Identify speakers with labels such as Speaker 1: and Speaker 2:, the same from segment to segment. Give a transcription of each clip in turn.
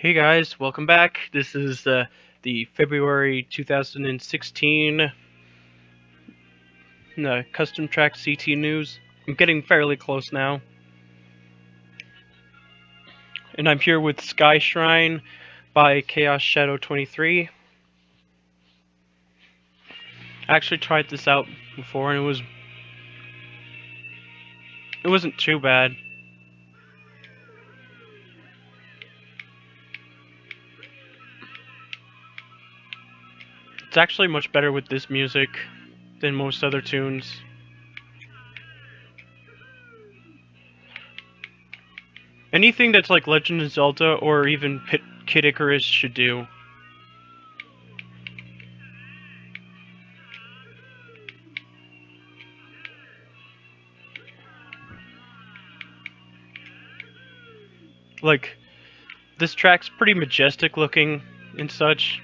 Speaker 1: Hey guys, welcome back. This is the February 2016 Custom Track CT News. I'm getting fairly close now. And I'm here with Sky Shrine by Chaos Shadow 23. I actually tried this out before and it wasn't too bad. It's actually much better with this music than most other tunes. Anything that's like Legend of Zelda or even Kid Icarus should do. Like, this track's pretty majestic looking and such.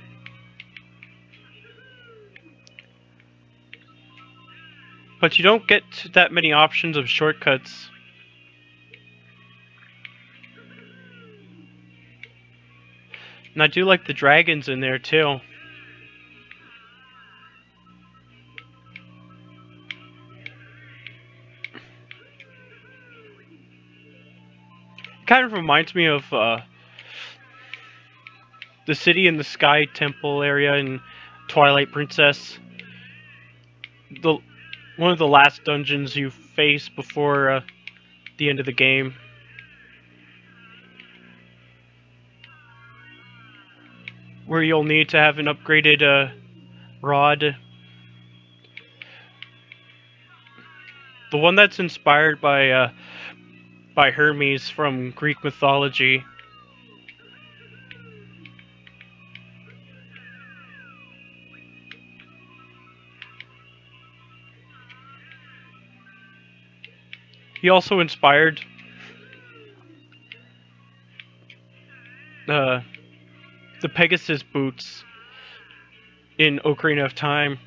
Speaker 1: But you don't get that many options of shortcuts. And I do like the dragons in there too. It kind of reminds me of the City in the Sky Temple area in Twilight Princess. One of the last dungeons you face before the end of the game. Where you'll need to have an upgraded rod. The one that's inspired by Hermes from Greek mythology. He also inspired the Pegasus boots in Ocarina of Time.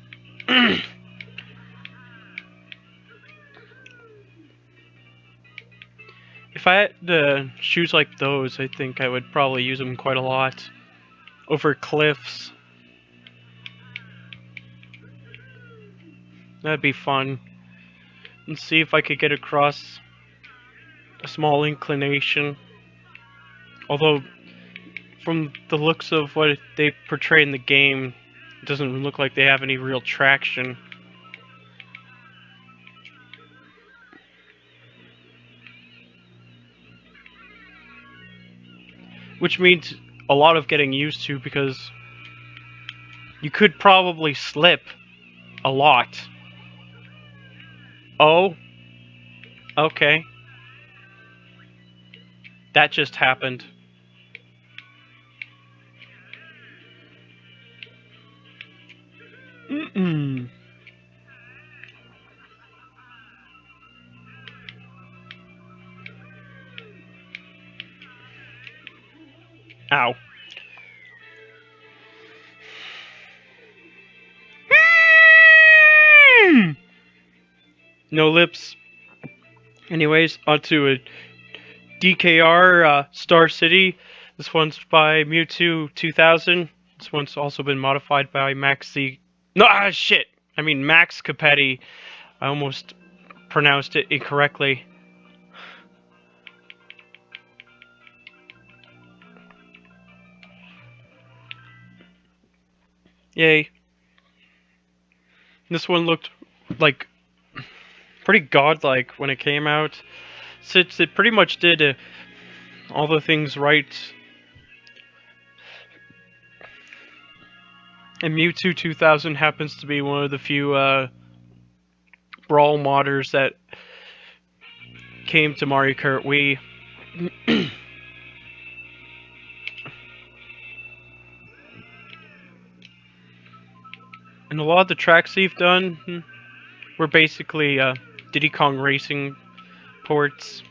Speaker 1: If I had shoes like those, I think I would probably use them quite a lot. Over cliffs. That'd be fun. And see if I could get across a small inclination. Although, from the looks of what they portray in the game, it doesn't look like they have any real traction. Which means a lot of getting used to, because you could probably slip a lot. Oh, okay. That just happened. Mm-mm. Ow. No lips. Anyways, onto a DKR Star City. This one's by Mewtwo 2000. This one's also been modified by Maxi. No, shit! I mean Max Capetti. I almost pronounced it incorrectly. Yay. This one looked like pretty godlike when it came out, since it pretty much did all the things right. And Mewtwo 2000 happens to be one of the few brawl modders that came to Mario Kart Wii. And a lot of the tracks they've done were basically Diddy Kong Racing ports.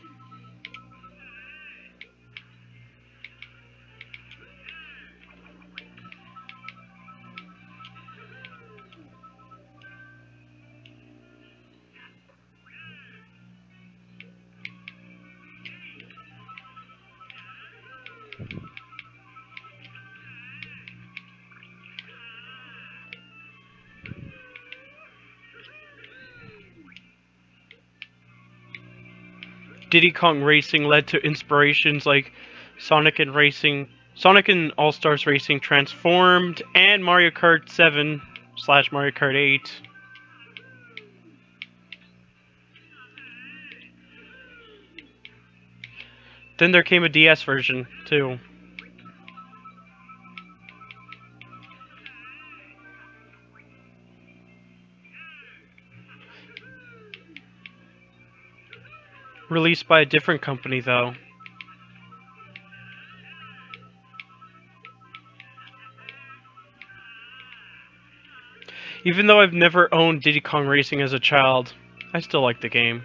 Speaker 1: Diddy Kong Racing led to inspirations like Sonic and All Stars Racing Transformed, and Mario Kart 7 / Mario Kart 8. Then there came a DS version, too. Released by a different company, though. Even though I've never owned Diddy Kong Racing as a child, I still like the game.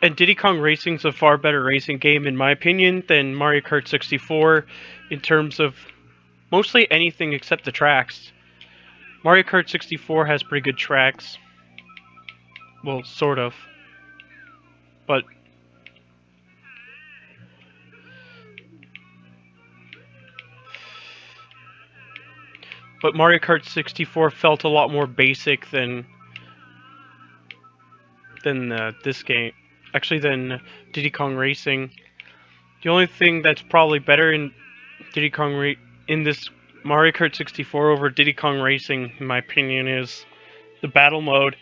Speaker 1: And Diddy Kong Racing's a far better racing game, in my opinion, than Mario Kart 64 in terms of mostly anything except the tracks. Mario Kart 64 has pretty good tracks. Well, sort of. But Mario Kart 64 felt a lot more basic than this game. Actually, than Diddy Kong Racing. The only thing that's probably better in in this Mario Kart 64 over Diddy Kong Racing, in my opinion, is the battle mode.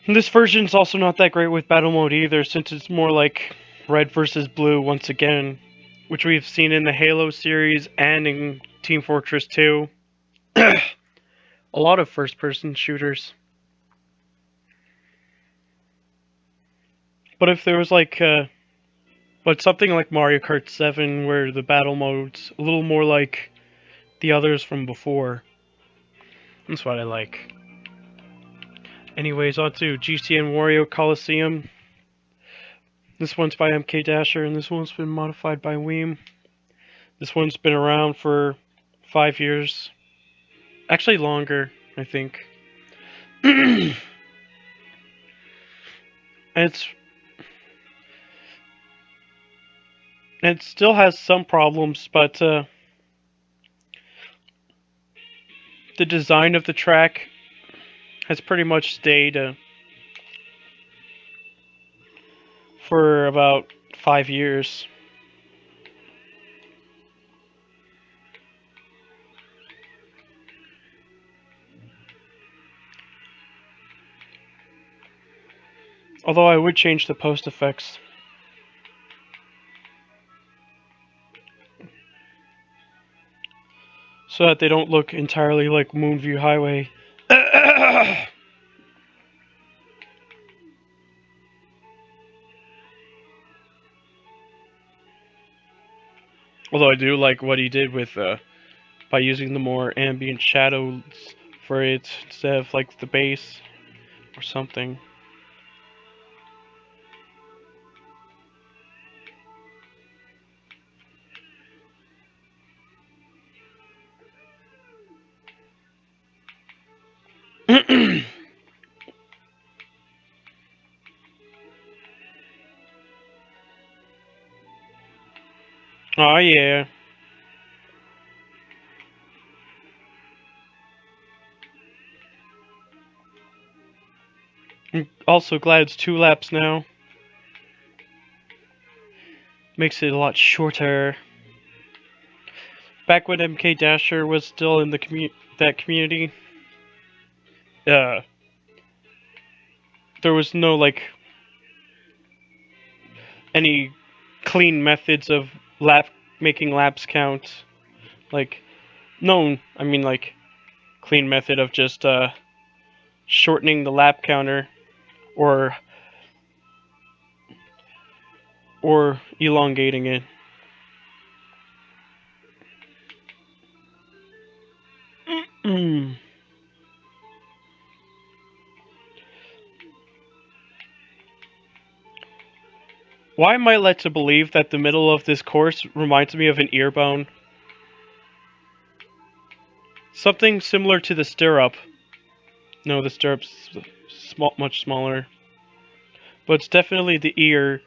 Speaker 1: And this version's also not that great with battle mode either, since it's more like red versus blue once again, which we've seen in the Halo series and in Team Fortress 2. A lot of first-person shooters. But if there was something like Mario Kart 7, where the battle mode's a little more like the others from before, that's what I like. Anyways, on to GCN Wario Colosseum. This one's by MK Dasher, and this one's been modified by Weem. This one's been around for 5 years. Actually longer, I think. And it still has some problems, but the design of the track has pretty much stayed for about 5 years. Although I would change the post effects. So that they don't look entirely like Moonview Highway. Although I do like what he did with by using the more ambient shadows for it instead of like the base or something. Oh yeah. I'm also glad it's 2 laps now. Makes it a lot shorter. Back when MK Dasher was still in the community, there was no like any clean methods of making laps count. Like, no, I mean like clean method of just shortening the lap counter or elongating it. Why am I led to believe that the middle of this course reminds me of an ear bone? Something similar to the stirrup. No, the stirrup's much smaller. But it's definitely the ear.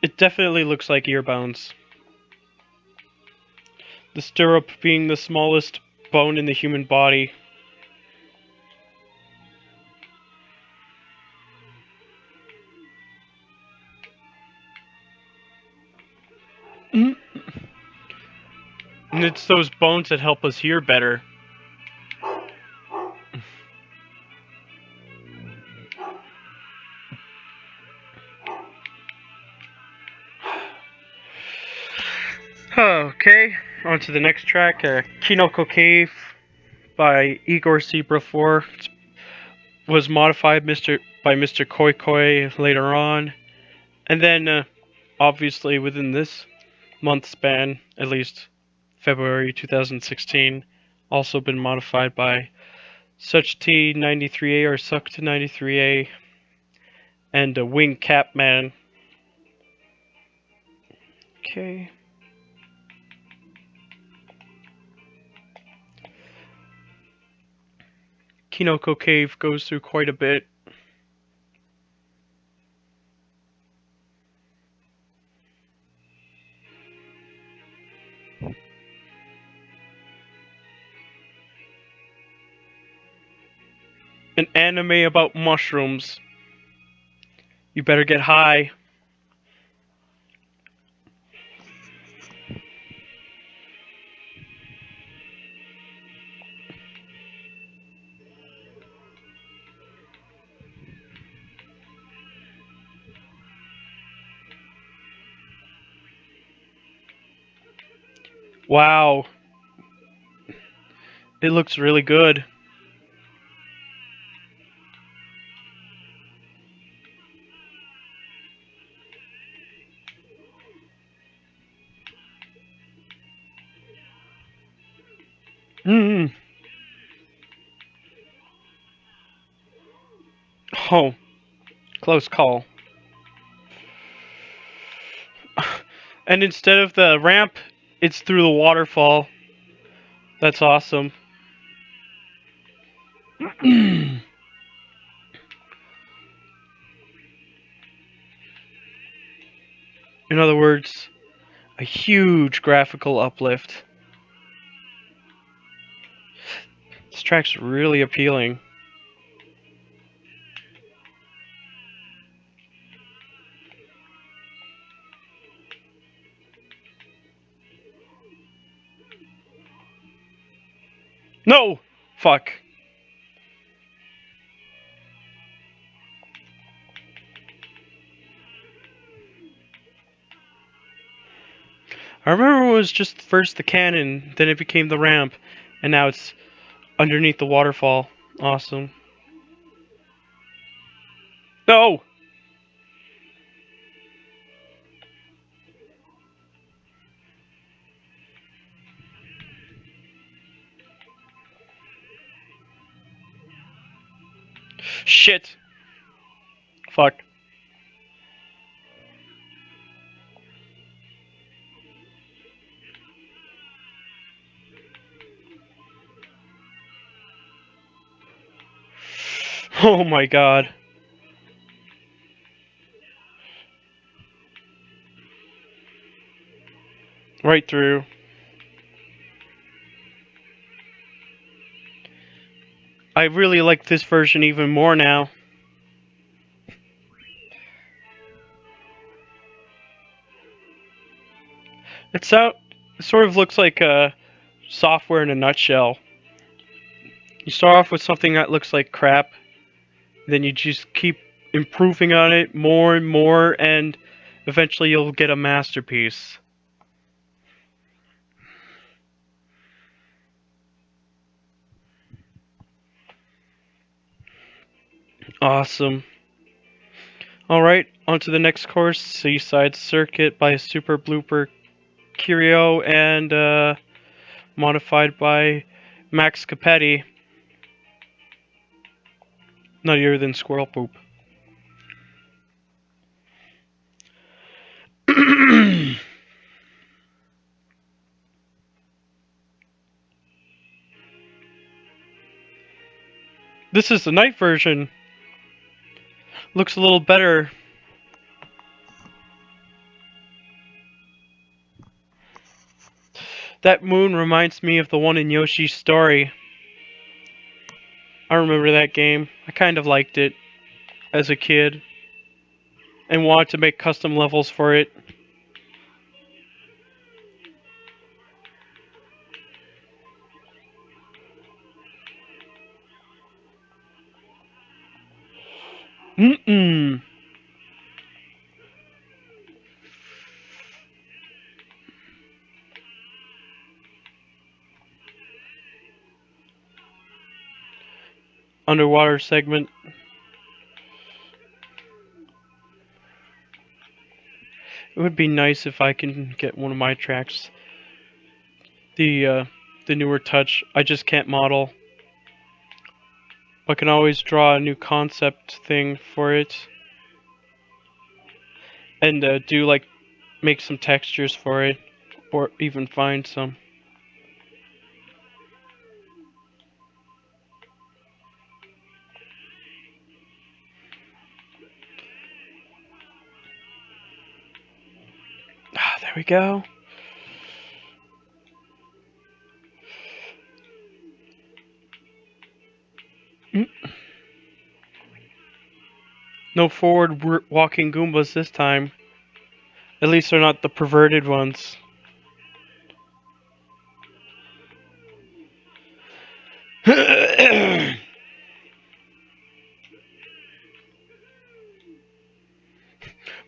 Speaker 1: It definitely looks like ear bones. The stirrup being the smallest bone in the human body. And it's those bones that help us hear better. Okay, on to the next track, Kinoko Cave by Igor Zebra 4. Was modified by Mr. Koi Koi later on. And then, obviously, within this month span, at least February 2016, also been modified by Such T93A or Suck to 93A and Wing Cap Man. Okay. Kinoko Cave goes through quite a bit. An anime about mushrooms. You better get high. Wow. It looks really good. Mm. Oh, close call. And instead of the ramp, it's through the waterfall. That's awesome. In other words, a huge graphical uplift. This track's really appealing. No! Fuck. I remember it was just first the cannon, then it became the ramp, and now it's underneath the waterfall. Awesome. No! Shit! Fuck. Oh my god. Right through. I really like this version even more now. It sort of looks like software in a nutshell. You start off with something that looks like crap, then you just keep improving on it more and more, and eventually you'll get a masterpiece. Awesome. Alright, on to the next course, Seaside Circuit by Super Blooper Curio and modified by Max Capetti. Nuttier than squirrel poop. This is the night version. Looks a little better. That moon reminds me of the one in Yoshi's Story. I remember that game. I kind of liked it as a kid and wanted to make custom levels for it. Mm-mm. Underwater segment. It would be nice if I can get one of my tracks. The newer touch. I just can't model. I can always draw a new concept thing for it. And do like make some textures for it. Or even find some. Ah, there we go. No forward walking Goombas this time. At least they're not the perverted ones.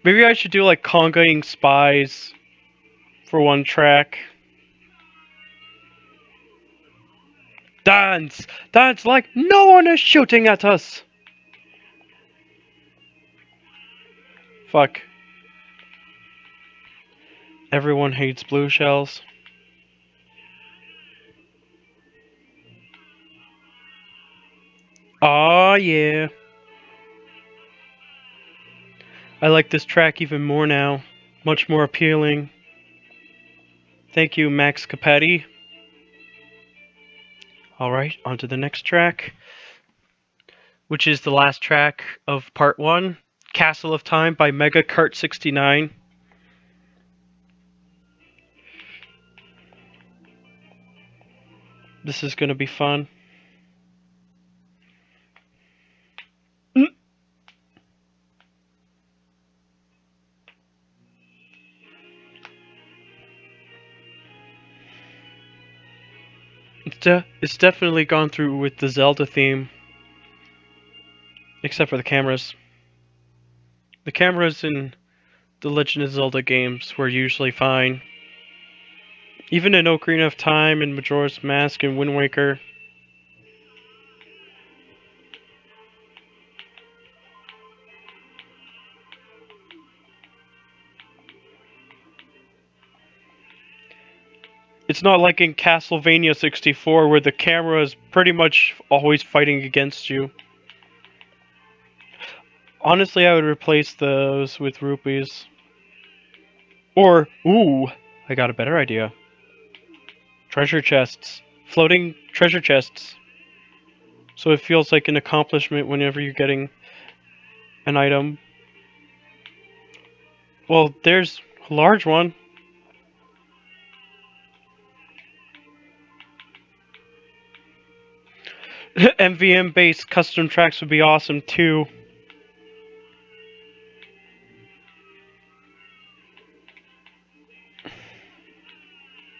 Speaker 1: Maybe I should do like congaing spies for one track. Dance! Dance like no one is shooting at us! Fuck. Everyone hates blue shells. Aw, yeah. I like this track even more now. Much more appealing. Thank you, Max Capetti. Alright, on to the next track. Which is the last track of part 1. Castle of Time by Mega Kart 69. This is gonna be fun. It's definitely gone through with the Zelda theme. Except for the cameras. The cameras in the Legend of Zelda games were usually fine. Even in Ocarina of Time and Majora's Mask and Wind Waker. It's not like in Castlevania 64 where the camera is pretty much always fighting against you. Honestly, I would replace those with rupees. Or, ooh, I got a better idea. Treasure chests. Floating treasure chests. So it feels like an accomplishment whenever you're getting an item. Well, there's a large one. MVM based custom tracks would be awesome too.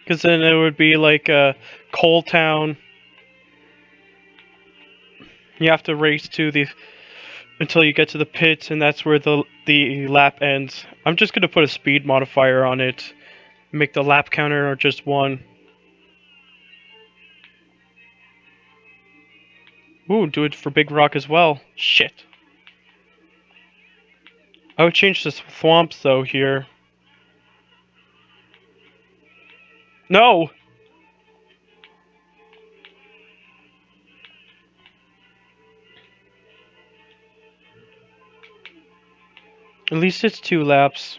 Speaker 1: Because then it would be like a Coal Town. You have to race to the until you get to the pit, and that's where the lap ends. I'm just gonna put a speed modifier on it, make the lap counter just 1. Ooh, do it for Big Rock as well. Shit. I would change the swamps though here. No! At least it's 2 laps.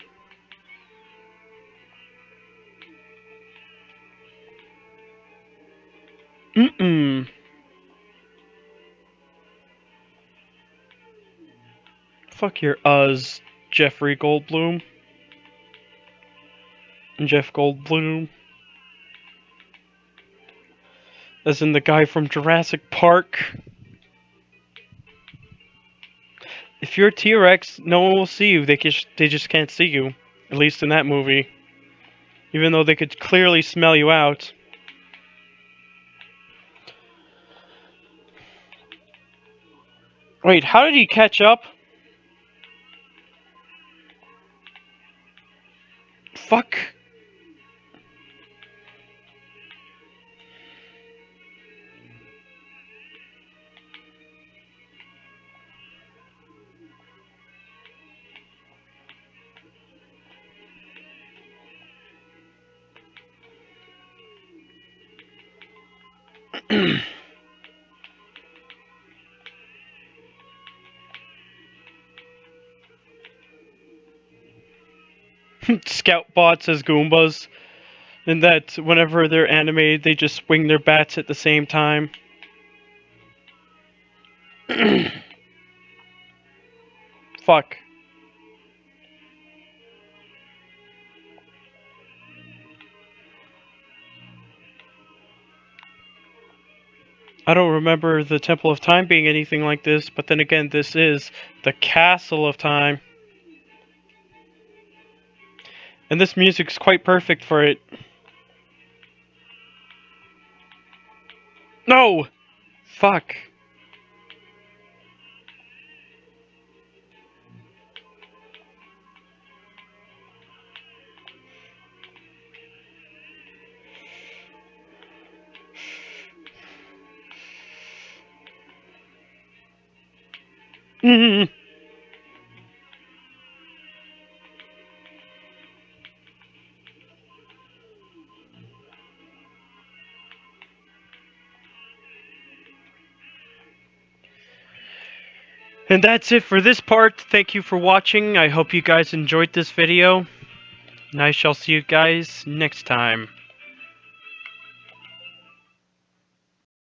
Speaker 1: Mm-mm. Fuck your Jeffrey Goldblum. Jeff Goldblum. As in the guy from Jurassic Park. If you're a T-Rex, no one will see you. They just can't see you. At least in that movie. Even though they could clearly smell you out. Wait, how did he catch up? Fuck. Scout bots as Goombas. And that whenever they're animated, they just swing their bats at the same time. Fuck. I don't remember the Temple of Time being anything like this, but then again, this is the Castle of Time. And this music's quite perfect for it. No! Fuck. And that's it for this part. Thank you for watching. I hope you guys enjoyed this video. And I shall see you guys next time.